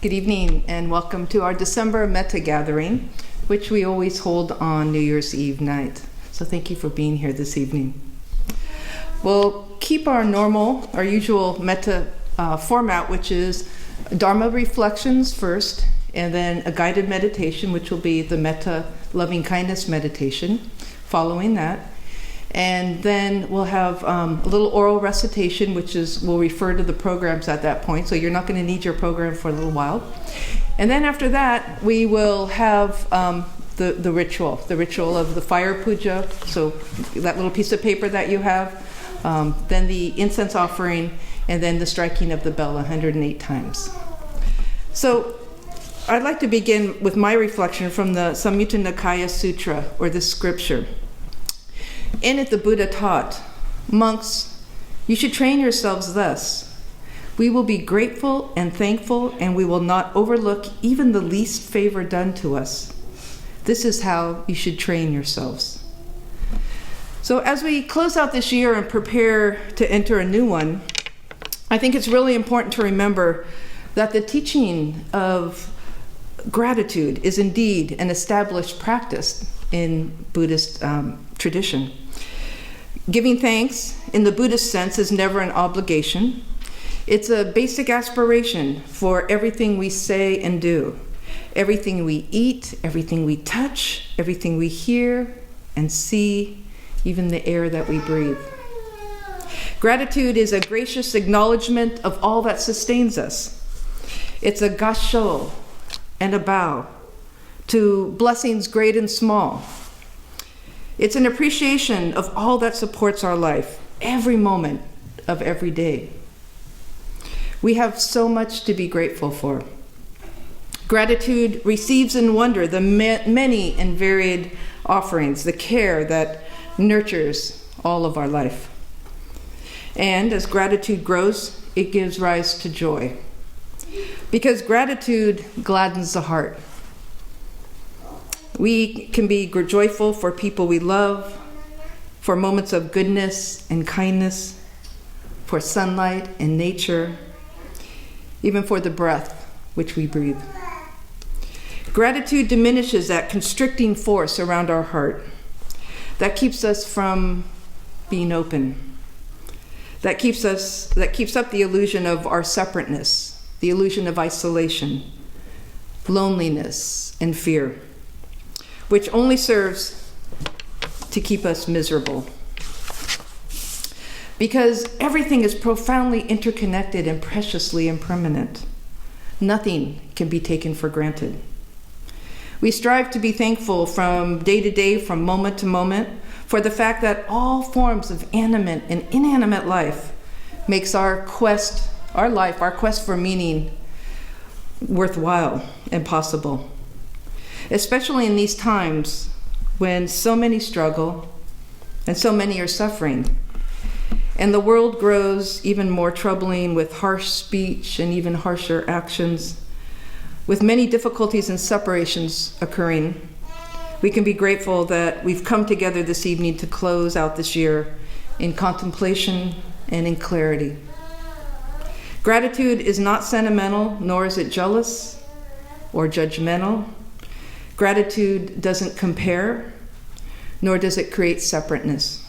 Good evening and welcome to our December Metta gathering, which we always hold on New Year's Eve night. So thank you for being here this evening. We'll keep our usual Metta format, which is Dharma reflections first, and then a guided meditation, which will be the Metta loving kindness meditation following that. And then we'll have a little oral recitation, we'll refer to the programs at that point, so you're not going to need your program for a little while. And then after that, we will have the ritual of the fire puja, so that little piece of paper that you have, then the incense offering, and then the striking of the bell 108 times. So I'd like to begin with my reflection from the Samyutta Nikaya Sutra, or the scripture. In it, the Buddha taught, "Monks, you should train yourselves thus. We will be grateful and thankful, and we will not overlook even the least favor done to us. This is how you should train yourselves." So as we close out this year and prepare to enter a new one, I think it's really important to remember that the teaching of gratitude is indeed an established practice in Buddhist tradition. Giving thanks in the Buddhist sense is never an obligation. It's a basic aspiration for everything we say and do, everything we eat, everything we touch, everything we hear and see, even the air that we breathe. Gratitude is a gracious acknowledgement of all that sustains us. It's a gassho and a bow to blessings great and small. It's an appreciation of all that supports our life, every moment of every day. We have so much to be grateful for. Gratitude receives in wonder the many and varied offerings, the care that nurtures all of our life. And as gratitude grows, it gives rise to joy. Because gratitude gladdens the heart. We can be joyful for people we love, for moments of goodness and kindness, for sunlight and nature, even for the breath which we breathe. Gratitude diminishes that constricting force around our heart that keeps us from being open, that keeps up the illusion of our separateness, the illusion of isolation, loneliness, and fear, which only serves to keep us miserable. Because everything is profoundly interconnected and preciously impermanent. Nothing can be taken for granted. We strive to be thankful from day to day, from moment to moment, for the fact that all forms of animate and inanimate life makes our quest for meaning worthwhile and possible. Especially in these times when so many struggle and so many are suffering, and the world grows even more troubling with harsh speech and even harsher actions, with many difficulties and separations occurring. We can be grateful that we've come together this evening to close out this year in contemplation and in clarity. Gratitude is not sentimental, nor is it jealous or judgmental. Gratitude doesn't compare, nor does it create separateness.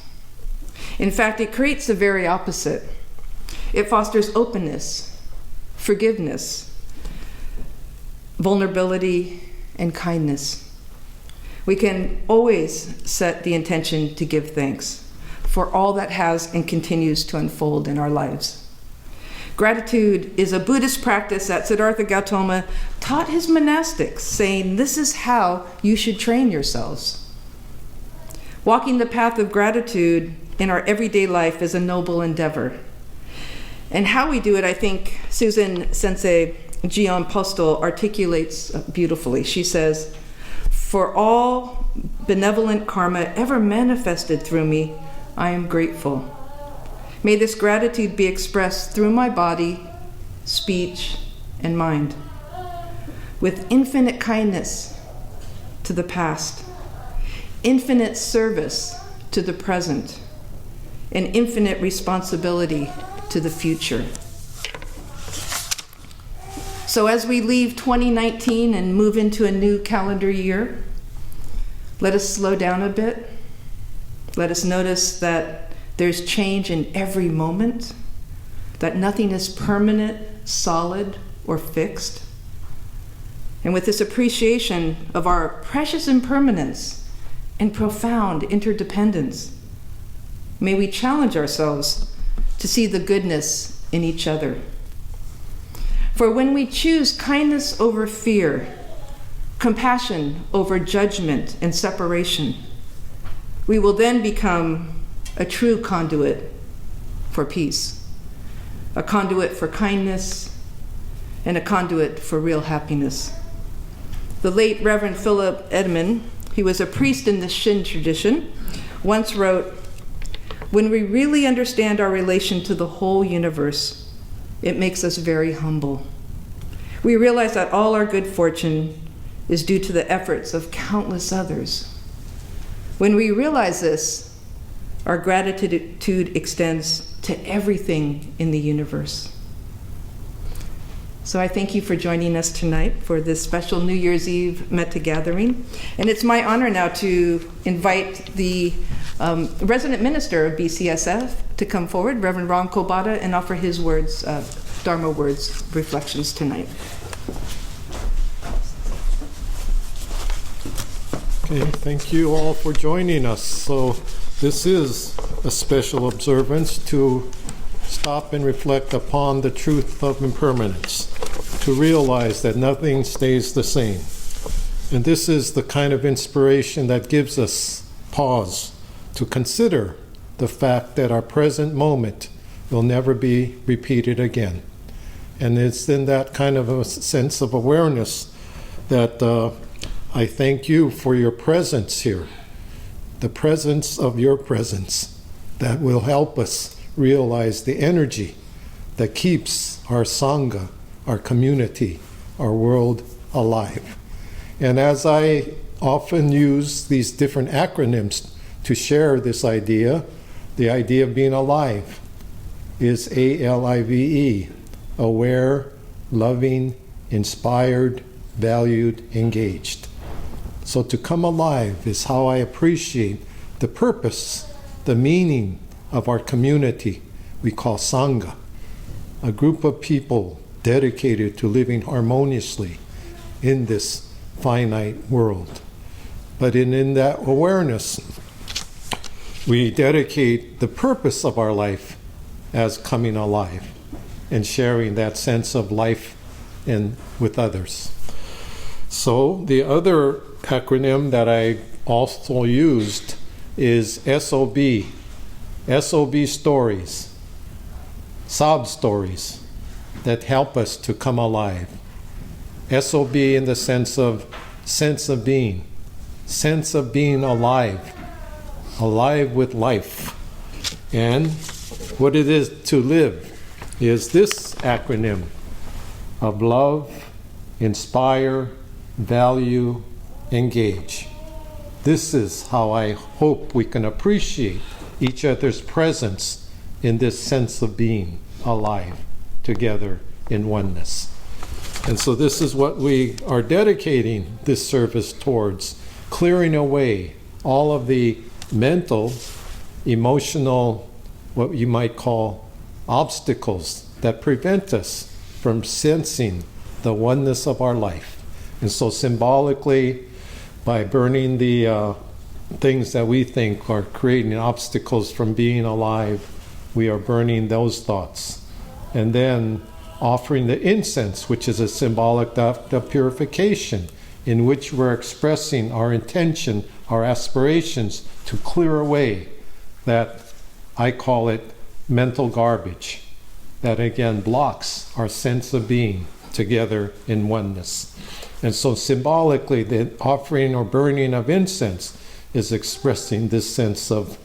In fact, it creates the very opposite. It fosters openness, forgiveness, vulnerability, and kindness. We can always set the intention to give thanks for all that has and continues to unfold in our lives. Gratitude is a Buddhist practice that Siddhartha Gautama taught his monastics, saying, "This is how you should train yourselves." Walking the path of gratitude in our everyday life is a noble endeavor. And how we do it, I think Susan Sensei Gian Postel articulates beautifully. She says, "For all benevolent karma ever manifested through me, I am grateful. May this gratitude be expressed through my body, speech, and mind, with infinite kindness to the past, infinite service to the present, and infinite responsibility to the future." So as we leave 2019 and move into a new calendar year, let us slow down a bit. Let us notice that there's change in every moment, that nothing is permanent, solid, or fixed. And with this appreciation of our precious impermanence and profound interdependence, may we challenge ourselves to see the goodness in each other. For when we choose kindness over fear, compassion over judgment and separation, we will then become a true conduit for peace, a conduit for kindness, and a conduit for real happiness. The late Reverend Philip Edmond, he was a priest in the Shin tradition, once wrote, "When we really understand our relation to the whole universe, it makes us very humble. We realize that all our good fortune is due to the efforts of countless others. When we realize this, our gratitude extends to everything in the universe." So I thank you for joining us tonight for this special New Year's Eve Metta gathering. And it's my honor now to invite the resident minister of BCSF to come forward, Reverend Kobata, and offer his words, Dharma words, reflections tonight. Okay, thank you all for joining us. So this is a special observance to stop and reflect upon the truth of impermanence, to realize that nothing stays the same. And this is the kind of inspiration that gives us pause to consider the fact that our present moment will never be repeated again. And it's in that kind of a sense of awareness that I thank you for your presence here, the presence of your presence that will help us realize the energy that keeps our Sangha, our community, our world alive. And as I often use these different acronyms to share this idea, the idea of being alive is ALIVE, aware, loving, inspired, valued, engaged. So to come alive is how I appreciate the purpose, the meaning of our community we call Sangha, a group of people dedicated to living harmoniously in this finite world. But in that awareness, we dedicate the purpose of our life as coming alive and sharing that sense of life with others. So the other acronym that I also used is SOB. SOB stories, sob stories that help us to come alive. SOB in the sense of being alive, alive with life. And what it is to live is this acronym of love, inspire, value, engage. This is how I hope we can appreciate each other's presence in this sense of being alive together in oneness. And so this is what we are dedicating this service towards, clearing away all of the mental, emotional, what you might call obstacles that prevent us from sensing the oneness of our life. And so symbolically, by burning the things that we think are creating obstacles from being alive, we are burning those thoughts. And then offering the incense, which is a symbolic act of purification, in which we're expressing our intention, our aspirations to clear away that, I call it, mental garbage, that again blocks our sense of being together in oneness. And so symbolically, the offering or burning of incense is expressing this sense of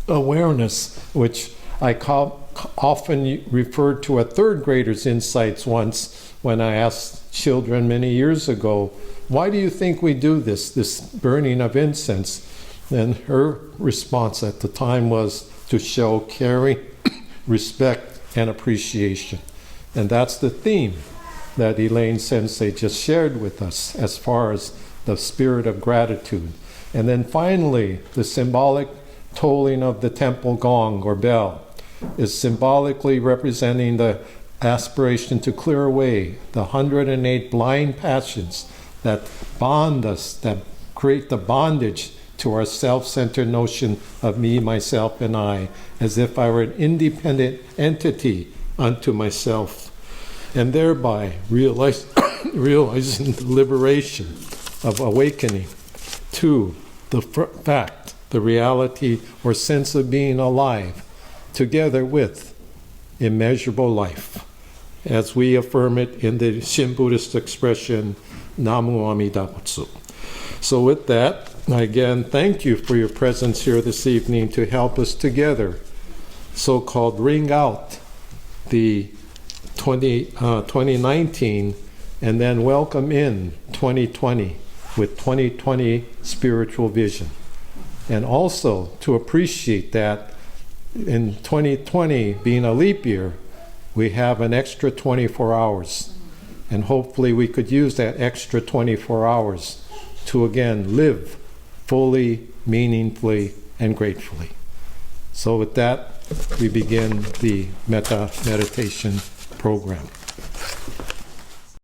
awareness, which I often referred to a third grader's insights once when I asked children many years ago, why do you think we do this burning of incense? And her response at the time was to show caring, respect, and appreciation. And that's the theme that Elaine Sensei just shared with us as far as the spirit of gratitude. And then finally, the symbolic tolling of the temple gong or bell is symbolically representing the aspiration to clear away the 108 blind passions that bond us, that create the bondage to our self-centered notion of me, myself, and I, as if I were an independent entity unto myself, and thereby realizing the liberation of awakening to the fact, the reality or sense of being alive, together with immeasurable life, as we affirm it in the Shin Buddhist expression, Namu Amida Butsu. So with that, I again thank you for your presence here this evening to help us together, so-called ring out the 2019 and then welcome in 2020 with 2020 spiritual vision. And also to appreciate that in 2020 being a leap year, we have an extra 24 hours. And hopefully we could use that extra 24 hours to again live fully, meaningfully, and gratefully. So with that, we begin the Metta meditation program.